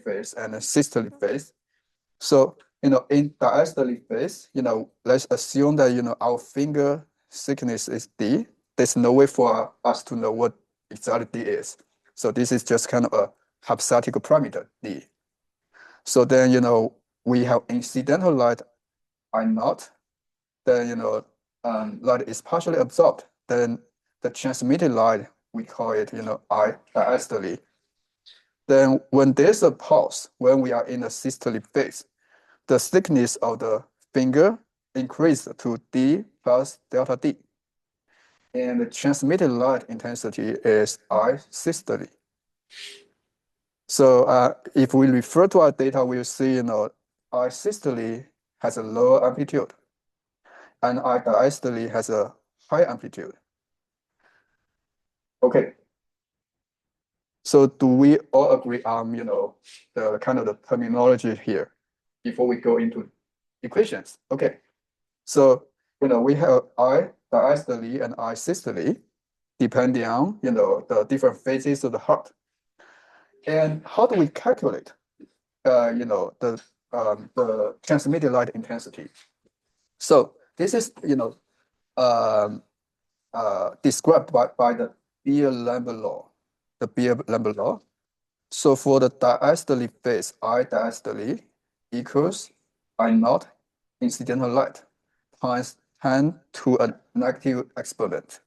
phase and a systole phase. So, in diastole phase, let's assume that, our finger thickness is D. There's no way for us to know what exactly D is. So this is just kind of a hypothetical parameter, D. So then, we have incidental light I naught. Then, light is partially absorbed. Then the transmitted light, we call it, I diastole. Then when there's a pulse, when we are in a systole phase, the thickness of the finger increased to D plus delta D. And the transmitted light intensity is I systole. So if we refer to our data, we'll see, I systole has a lower amplitude and I diastole has a high amplitude. Okay. So do we all agree on, the kind of the terminology here before we go into equations? Okay. So, we have I diastole and I systole depending on, the different phases of the heart. And how do we calculate, the transmitted light intensity? So this is, described by the Beer-Lambert law, the Beer-Lambert law. So for the diastole phase, I diastole equals I naught incidental light times 10 to a negative exponent.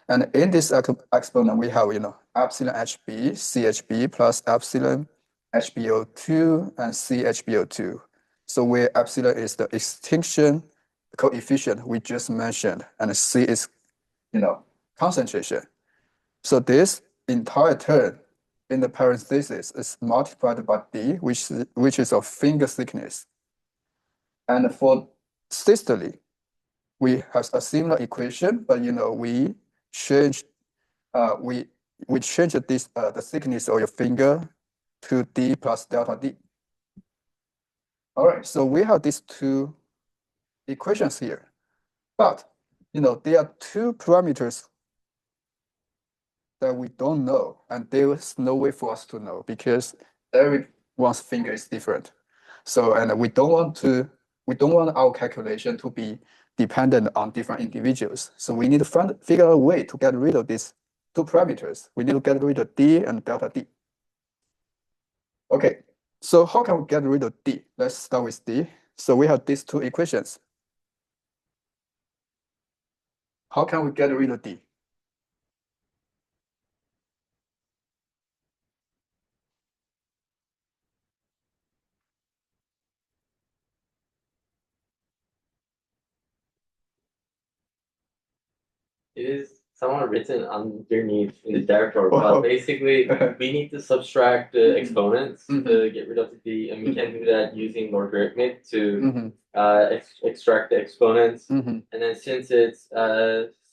And in this exponent, we have, epsilon HB, CHB plus epsilon SpO2 and CHBO2. So where epsilon is the extinction coefficient we just mentioned, and C is, concentration. So this entire term in the parenthesis is multiplied by D, which is of finger thickness. And for systole, we have a similar equation, but we change this the thickness of your finger to D plus delta D. All right, so we have these two equations here, but there are two parameters that we don't know, and there is no way for us to know because everyone's finger is different. So, and we don't want our calculation to be dependent on different individuals. So we need to figure out a way to get rid of these two parameters. We need to get rid of D and delta D. Okay, so how can we get rid of D? Let's start with D. So we have these two equations. How can we get rid of D? It is somewhat written underneath in the directory, but basically we need to subtract the exponents to get rid of the D, and we can do that using logarithmic to extract the exponents. And then since it's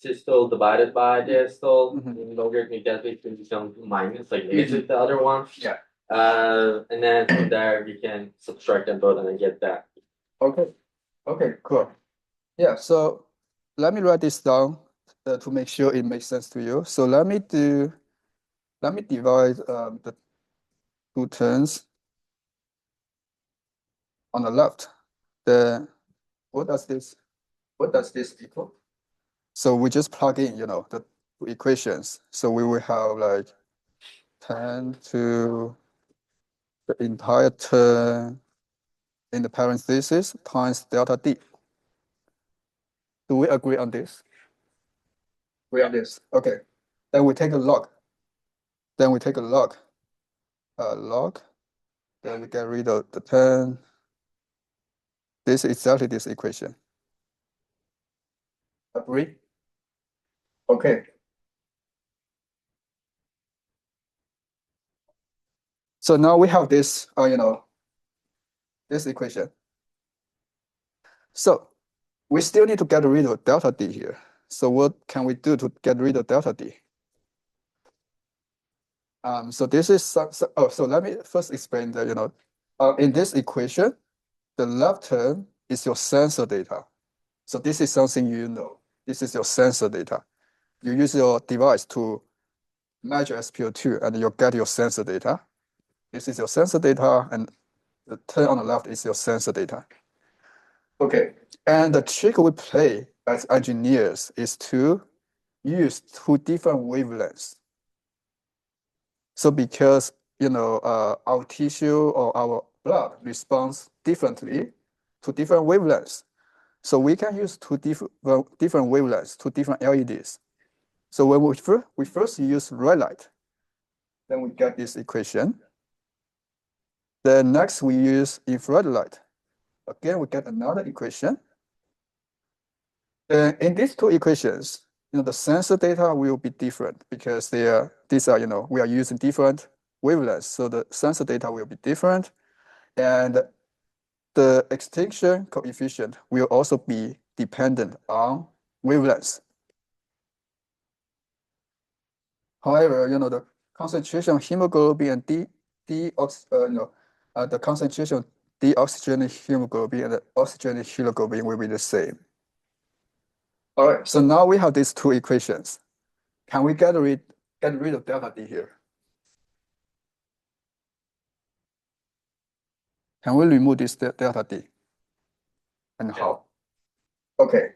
systole divided by diastole, logarithmic that can become minus, like negative the other one. Yeah. And then from there we can subtract them both and then get that. Okay. Okay, cool. Yeah, so let me write this down to make sure it makes sense to you. So let me divide the two terms on the left. What does this equal? So we just plug in, the two equations. So we will have like 10 to the entire term in the parenthesis times delta D. Do we agree on this? Agree on this. Okay. Then we take a log. Then we take a log. Then we get rid of the 10. This is exactly this equation. Agree? Okay. So now we have this, this equation. So we still need to get rid of delta D here. So what can we do to get rid of delta D? So this is so let me first explain that in this equation, the left term is your sensor data. So this is something you know. This is your sensor data. You use your device to measure SpO2 and you get your sensor data. This is your sensor data, and the term on the left is your sensor data. Okay, and the trick we play as engineers is to use two different wavelengths. So because our tissue or our blood responds differently to different wavelengths, so we can use two different wavelengths, two different LEDs. So when we first use red light, then we get this equation. Then next we use infrared light. Again, we get another equation. Then in these two equations, the sensor data will be different because we are using different wavelengths. So the sensor data will be different. And the extinction coefficient will also be dependent on wavelengths. However, the concentration of hemoglobin and the concentration of deoxygenated hemoglobin and the oxygenated hemoglobin will be the same. All right, so now we have these two equations. Can we get rid of delta D here? Can we remove this delta D? And how? Okay.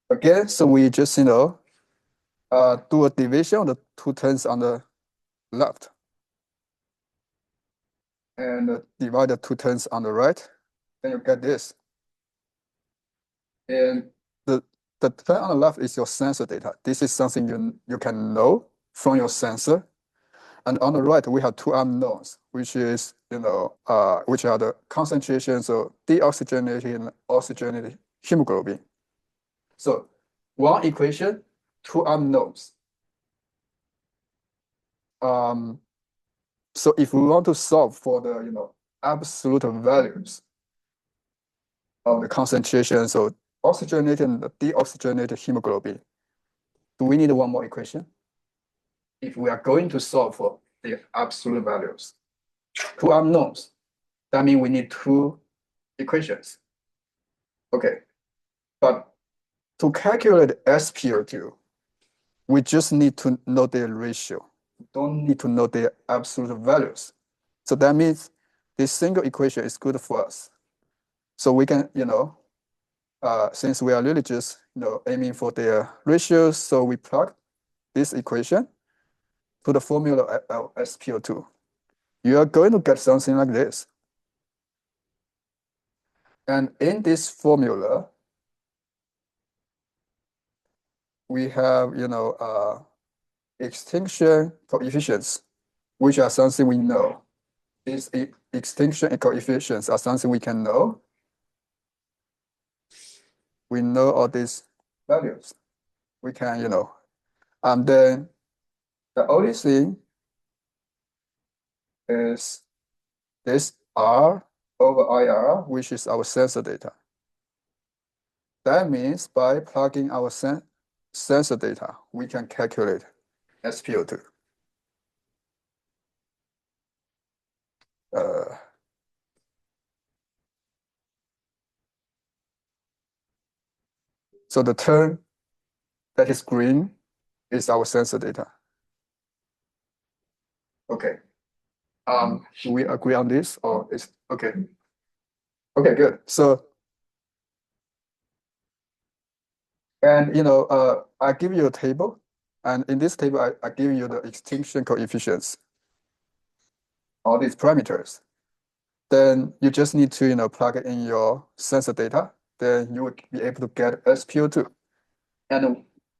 Again, so we just do a division of the two terms on the left and divide the two terms on the right, then you get this. And the term on the left is your sensor data. This is something you can know from your sensor. And on the right, we have two unknowns, which is, which are the concentrations of deoxygenated and oxygenated hemoglobin. So one equation, two unknowns. So if we want to solve for the, absolute values of the concentrations of oxygenated and deoxygenated hemoglobin, do we need one more equation? If we are going to solve for the absolute values, two unknowns, that means we need two equations. Okay, but to calculate SpO2, we just need to know their ratio. We don't need to know their absolute values. So that means this single equation is good for us. So we can, since we are really just, aiming for their ratios, so we plug this equation to the formula of SpO2. You are going to get something like this. And in this formula, we have, extinction coefficients, which are something we know. These extinction coefficients are something we can know. We know all these values. We can, and then the only thing is this R over IR, which is our sensor data. That means by plugging our sensor data, we can calculate SpO2. So the term that is green is our sensor data. Okay. Do we agree on this, or is okay? Okay, good. So, and I give you a table, and in this table, I give you the extinction coefficients, all these parameters. Then you just need to plug it in your sensor data. Then you will be able to get SpO2. And